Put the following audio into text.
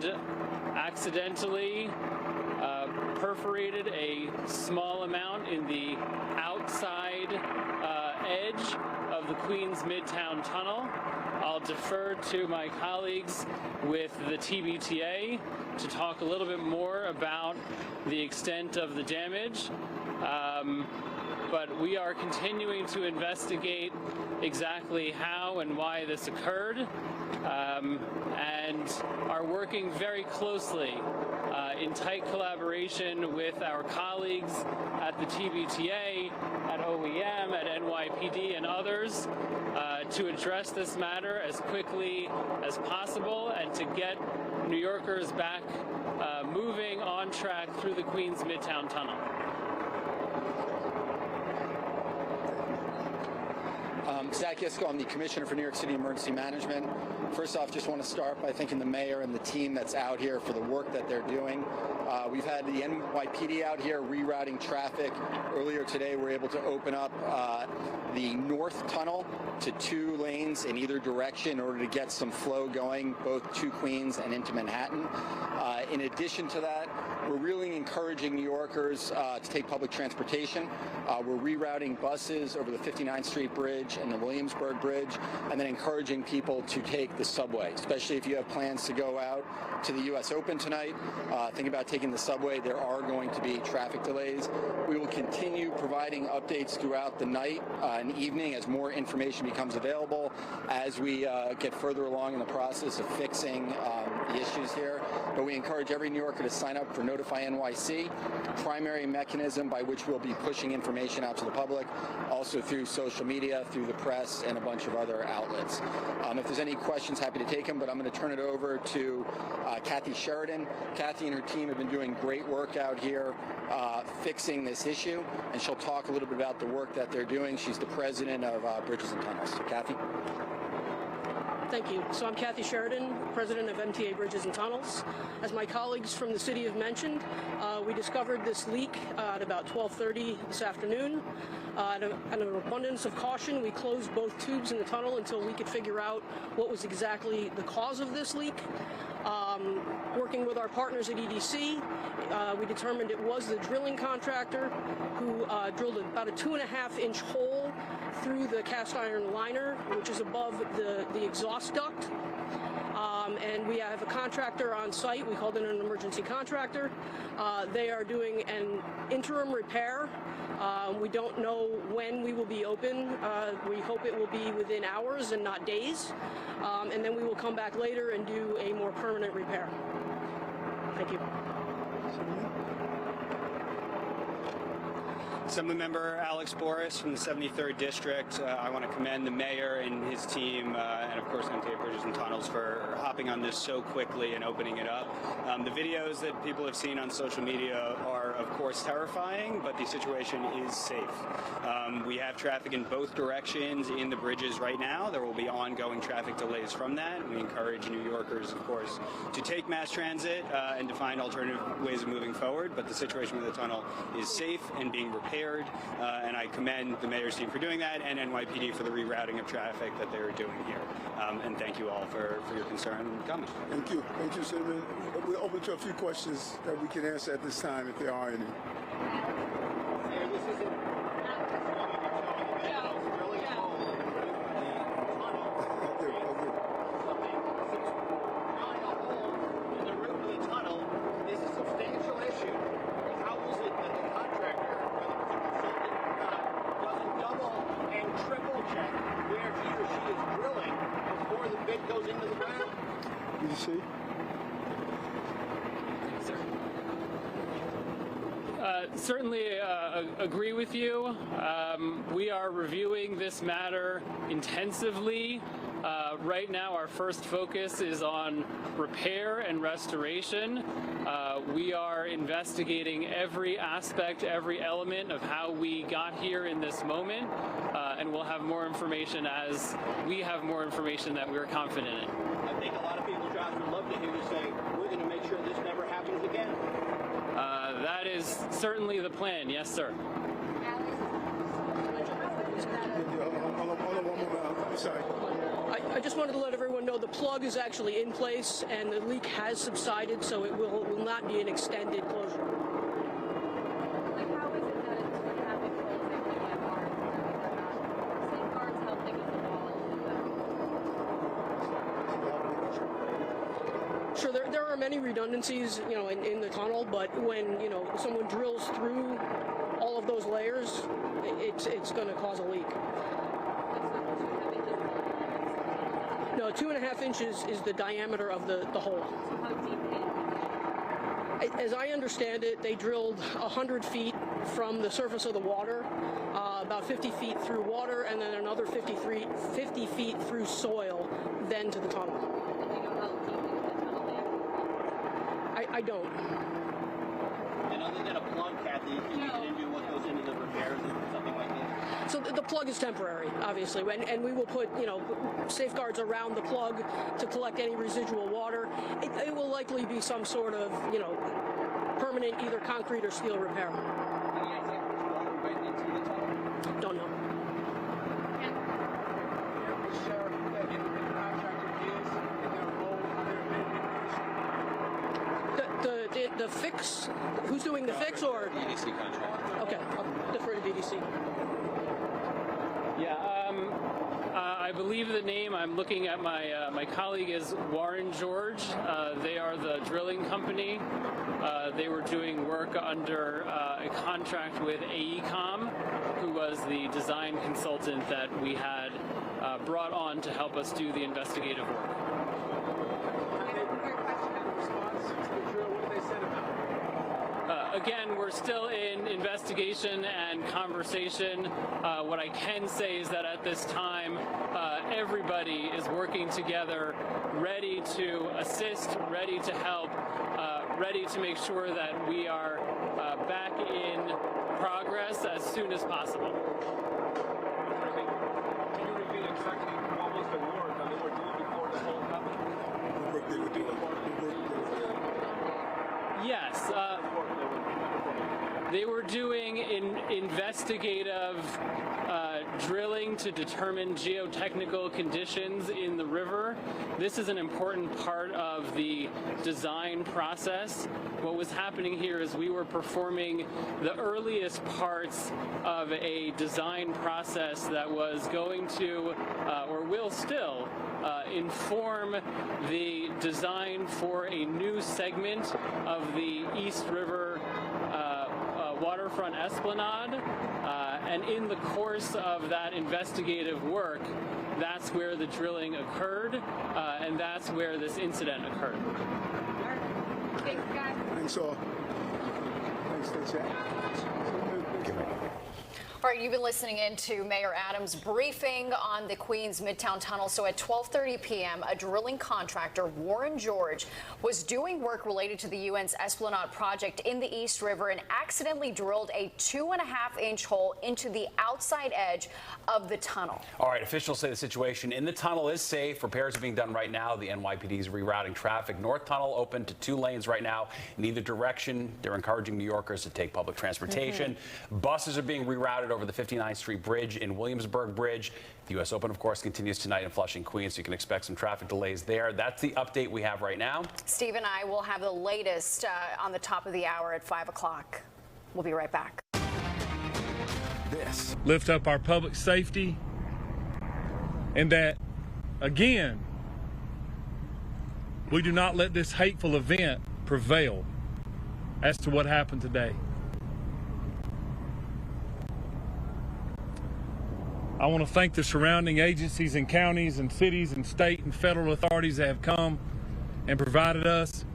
and accidentally perforated a small amount in the outside edge of the Queens-Midtown tunnel. I'll defer to my colleagues with the TBTA to talk a little bit more about the extent of the damage. But we are continuing to investigate exactly how and why this occurred, and are working very closely in tight collaboration with our colleagues at the TBTA, at OEM, at NYPD, and others to address this matter as quickly as possible and to get New Yorkers back moving on track through the Queens-Midtown tunnel. Zach Isco, I'm the Commissioner for New York City Emergency Management. First off, just want to start by thanking the mayor and the team that's out here for the work that they're doing. We've had the NYPD out here rerouting traffic. Earlier today, we were able to open up the north tunnel to 2 lanes in either direction in order to get some flow going, both to Queens and into Manhattan. In addition to that, we're really encouraging New Yorkers to take public transportation. We're rerouting buses over the 59th Street Bridge and the Williamsburg Bridge, and then encouraging people to take the subway, especially if you have plans to go out to the U.S. Open tonight. Think about taking the subway. There are going to be traffic delays. We will continue providing updates throughout the night and evening as more information becomes available as we get further along in the process of fixing the issues here. But we encourage every New Yorker to sign up for Notify NYC, primary mechanism by which we'll be pushing information out to the public, also through social media, through the press, and a bunch of other outlets. If there's any questions, happy to take them, but I'm going to turn it over to Kathy Sheridan. Kathy and her team have been doing great work out here fixing this issue, and she'll talk a little bit about the work that they're doing. She's the president of Bridges and Tunnels. So, Kathy? Thank you. So I'm Kathy Sheridan, president of MTA Bridges and Tunnels. As my colleagues from the city have mentioned, we discovered this leak at about 12:30 this afternoon. Out of an abundance of caution, we closed both tubes in the tunnel until we could figure out what was exactly the cause of this leak. Working with our partners at EDC, we determined it was the drilling contractor who drilled about a 2.5-inch hole through the cast iron liner, which is above the exhaust duct. And we have a contractor on site. We called in an emergency contractor. They are doing an interim repair. We don't know when we will be open. We hope it will be within hours and not days. And then we will come back later and do a more permanent repair. Thank you. Assemblymember Alex Boris from the 73rd District. I want to commend the mayor and his team, and of course MTA Bridges and Tunnels, for hopping on this so quickly and opening it up. The videos that people have seen on social media are, of course, terrifying, but the situation is safe. We have traffic in both directions in the bridges right now. There will be ongoing traffic delays from that. We encourage New Yorkers, of course, to take mass transit and to find alternative ways of moving forward, but the situation with the tunnel is safe and being repaired. And I commend the mayor's team for doing that, and NYPD for the rerouting of traffic that they are doing here. And thank you all for your concern and comment. Thank you. Thank you, Senator. We're open to a few questions that we can answer at this time, if there are any. Certainly agree with you. We are reviewing this matter intensively. Right now, our first focus is on repair and restoration. We are investigating every aspect, every element of how we got here in this moment, and we'll have more information as we have more information that we're confident in. I think a lot of people, Josh, would love to hear you say, we're going to make sure this never happens again. That is certainly the plan, yes, sir. Hold on one moment. I'm sorry. I just wanted to let everyone know the plug is actually in place and the leak has subsided, so it will not be an extended closure. Like, how is it that it's going to have controls if we have our safeguards? How thick is the wall? Sure, there are many redundancies, in the tunnel, but when, someone drills through all of those layers, it's going to cause a leak. No, 2.5 inches is the diameter of the hole. So how deep in? As I understand it, they drilled 100 feet from the surface of the water, about 50 feet through water, and then another 50 feet through soil, then to the tunnel. Do you know how deep into the tunnel they are? I don't. And other than a plug, Kathy, can you get into what goes into the repairs of something like this? So the plug is temporary, obviously, and we will put, safeguards around the plug to collect any residual water. It will likely be some sort of, permanent either concrete or steel repair. Any idea how much water went into the tunnel? Don't know. The fix, who's doing the fix, or? EDC contract. Okay, I'll defer to BDC. Yeah, I believe the name, I'm looking at my colleague, is Warren George. They are the drilling company. They were doing work under a contract with AECOM, who was the design consultant that we had brought on to help us do the investigative work. Again, we're still in investigation and conversation. What I can say is that at this time, everybody is working together, ready to assist, ready to help, ready to make sure that we are back in progress as soon as possible. Can you repeat exactly what was the work that they were doing before this whole happened? Yes. They were doing investigative drilling to determine geotechnical conditions in the river. This is an important part of the design process. What was happening here is we were performing the earliest parts of a design process that was going to, or will still, inform the design for a new segment of the East River waterfront esplanade, and in the course of that investigative work, that's where the drilling occurred, and that's where this incident occurred. Thanks, guys. Thanks all. Thanks, Jack. All right, you've been listening in to Mayor Adams' briefing on the Queens-Midtown tunnel. So at 12:30 p.m., a drilling contractor, Warren George, was doing work related to the UN's Esplanade project in the East River and accidentally drilled a 2.5-inch hole into the outside edge of the tunnel. All right, officials say the situation in the tunnel is safe. Repairs are being done right now. The NYPD is rerouting traffic. North tunnel open to 2 lanes right now in either direction. They're encouraging New Yorkers to take public transportation. Buses are being rerouted over the 59th Street Bridge in Williamsburg Bridge. The U.S. Open, of course, continues tonight in Flushing, Queens, so you can expect some traffic delays there. That's the update we have right now. Steve and I will have the latest on the top of the hour at 5 o'clock. We'll be right back. This. Lift up our public safety, and that, again, we do not let this hateful event prevail as to what happened today. I want to thank the surrounding agencies and counties and cities and state and federal authorities that have come and provided us